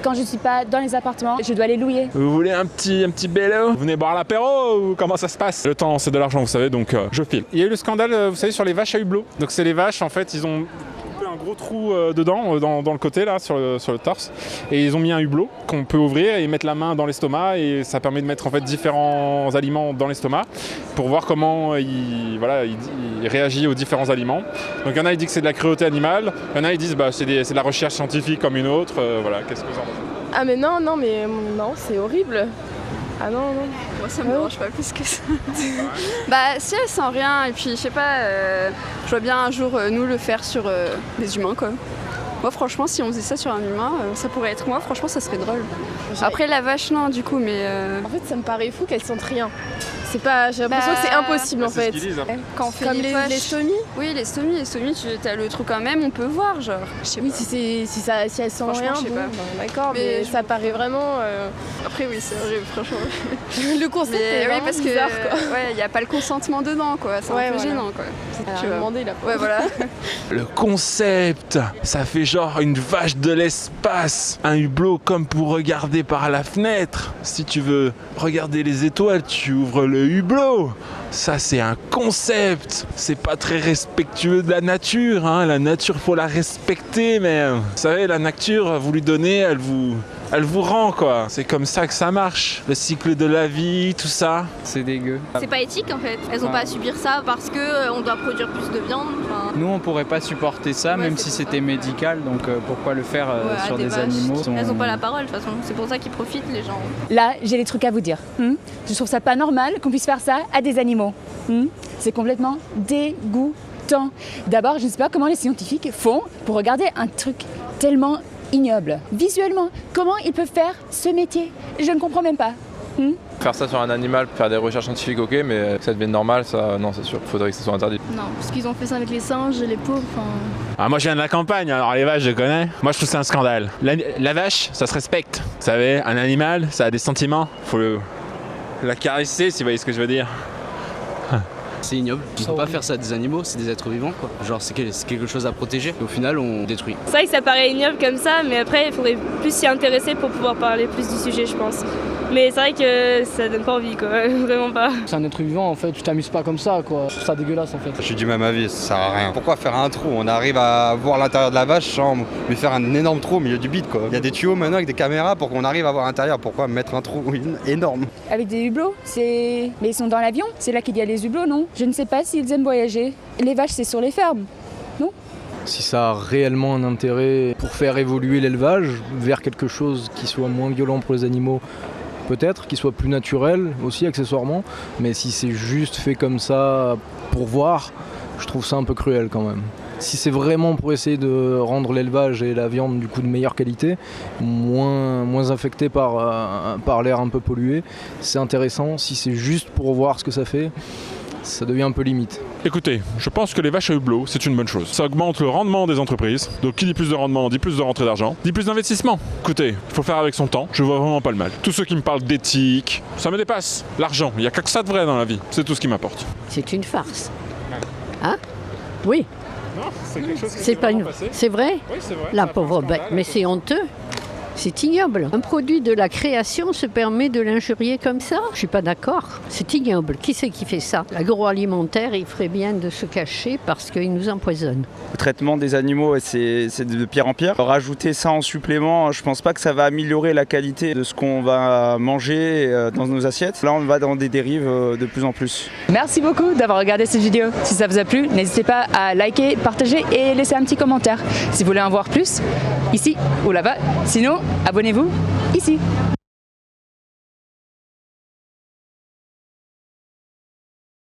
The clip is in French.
Quand je suis pas dans les appartements, je dois les louer. Vous voulez un petit vélo? Vous venez boire l'apéro ou comment ça se passe? Le temps, c'est de l'argent, vous savez, donc je file. Il y a eu le scandale, vous savez, sur les vaches à hublot. Donc c'est les vaches, en fait, ils ont un gros trou dedans, dans le côté là, sur le torse, et ils ont mis un hublot qu'on peut ouvrir et mettre la main dans l'estomac, et ça permet de mettre en fait différents aliments dans l'estomac pour voir comment il réagit aux différents aliments. Donc il y en a, ils disent que c'est de la cruauté animale, il y en a, ils disent c'est de la recherche scientifique comme une autre, voilà, qu'est-ce que vous en pensez? Ah mais non, c'est horrible. Ah non. Moi ça me dérange pas plus que ça. Bah si elle sent rien, et puis je sais pas, je vois bien un jour nous le faire sur des humains quoi. Moi franchement si on faisait ça sur un humain, ça pourrait être moi, franchement ça serait drôle. Après la vache non du coup mais... En fait ça me paraît fou qu'elle sente rien. C'est pas, j'ai l'impression que c'est impossible en fait. Quand on fait comme les stomies. Oui les stomies, tu as le trou quand même, on peut voir genre. Oui si elle sent rien, je sais pas. D'accord, mais ça paraît vraiment... Après oui c'est horrible franchement. Le concept est vraiment parce bizarre que, quoi. Ouais, il n'y a pas le consentement dedans quoi, c'est un peu gênant quoi. Tu vas demander là. Ouais voilà. Le concept, ça fait genre une vache de l'espace, un hublot comme pour regarder par la fenêtre. Si tu veux regarder les étoiles, tu ouvres le hublot. Ça c'est un concept. C'est pas très respectueux de la nature, hein. La nature faut la respecter, mais vous savez la nature, vous lui donnez, elle vous rend quoi. C'est comme ça que ça marche. Le cycle de la vie, tout ça. C'est dégueu. C'est pas éthique en fait. Elles ont pas à subir ça parce que on doit produire plus de viande. Nous on pourrait pas supporter ça même si c'était médical, donc pourquoi le faire sur des vaches. animaux Elles ont pas la parole de toute façon. C'est pour ça qu'ils profitent les gens. Là, j'ai des trucs à vous dire. Je trouve ça pas normal qu'on puisse faire ça à des animaux. C'est complètement dégoûtant. D'abord, je ne sais pas comment les scientifiques font pour regarder un truc tellement ignoble. Visuellement, comment ils peuvent faire ce métier? Je ne comprends même pas. Faire ça sur un animal, faire des recherches scientifiques, ok, mais que ça devienne normal, ça, non, c'est sûr. Il faudrait que ça soit interdit. Non, parce qu'ils ont fait ça avec les singes et les pauvres. Ah, moi je viens de la campagne, alors les vaches je connais. Moi je trouve que c'est un scandale. La vache, ça se respecte. Vous savez, un animal, ça a des sentiments. Faut la caresser si vous voyez ce que je veux dire. C'est ignoble, on ne peut pas faire ça à des animaux, c'est des êtres vivants quoi. Genre c'est quelque chose à protéger et au final on détruit. C'est vrai que ça paraît ignoble comme ça, mais après il faudrait plus s'y intéresser pour pouvoir parler plus du sujet je pense. Mais c'est vrai que ça donne pas envie quoi, vraiment pas. C'est un être vivant en fait, tu t'amuses pas comme ça quoi, je trouve ça dégueulasse en fait. Je suis du même avis, ça sert à rien. Pourquoi faire un trou? On arrive à voir l'intérieur de la vache sans lui faire un énorme trou au milieu du bide quoi. Il y a des tuyaux maintenant avec des caméras pour qu'on arrive à voir l'intérieur, pourquoi mettre un trou énorme? Avec des hublots, mais ils sont dans l'avion, c'est là qu'il y a les hublots, non? Je ne sais pas s'ils aiment voyager. Les vaches, c'est sur les fermes, non? Si ça a réellement un intérêt pour faire évoluer l'élevage vers quelque chose qui soit moins violent pour les animaux, peut-être, qui soit plus naturel aussi accessoirement, mais si c'est juste fait comme ça pour voir, je trouve ça un peu cruel quand même. Si c'est vraiment pour essayer de rendre l'élevage et la viande du coup de meilleure qualité, moins affecté par l'air un peu pollué, c'est intéressant. Si c'est juste pour voir ce que ça fait, ça devient un peu limite. Écoutez, je pense que les vaches à hublot, c'est une bonne chose. Ça augmente le rendement des entreprises. Donc qui dit plus de rendement, dit plus de rentrée d'argent, dit plus d'investissement. Écoutez, il faut faire avec son temps, je vois vraiment pas le mal. Tous ceux qui me parlent d'éthique, ça me dépasse. L'argent, il n'y a que ça de vrai dans la vie. C'est tout ce qui m'apporte. C'est une farce. Hein? Oui. Non, c'est quelque chose qui c'est pas une... C'est vrai? Oui, c'est vrai. La pauvre bête, mais c'est honteux. C'est ignoble. Un produit de la création se permet de l'injurier comme ça? Je suis pas d'accord. C'est ignoble. Qui c'est qui fait ça? L'agroalimentaire, il ferait bien de se cacher parce qu'il nous empoisonne. Le traitement des animaux, c'est de pire en pire. Rajouter ça en supplément, je pense pas que ça va améliorer la qualité de ce qu'on va manger dans nos assiettes. Là, on va dans des dérives de plus en plus. Merci beaucoup d'avoir regardé cette vidéo. Si ça vous a plu, n'hésitez pas à liker, partager et laisser un petit commentaire. Si vous voulez en voir plus, ici ou là-bas. Sinon, abonnez-vous ici.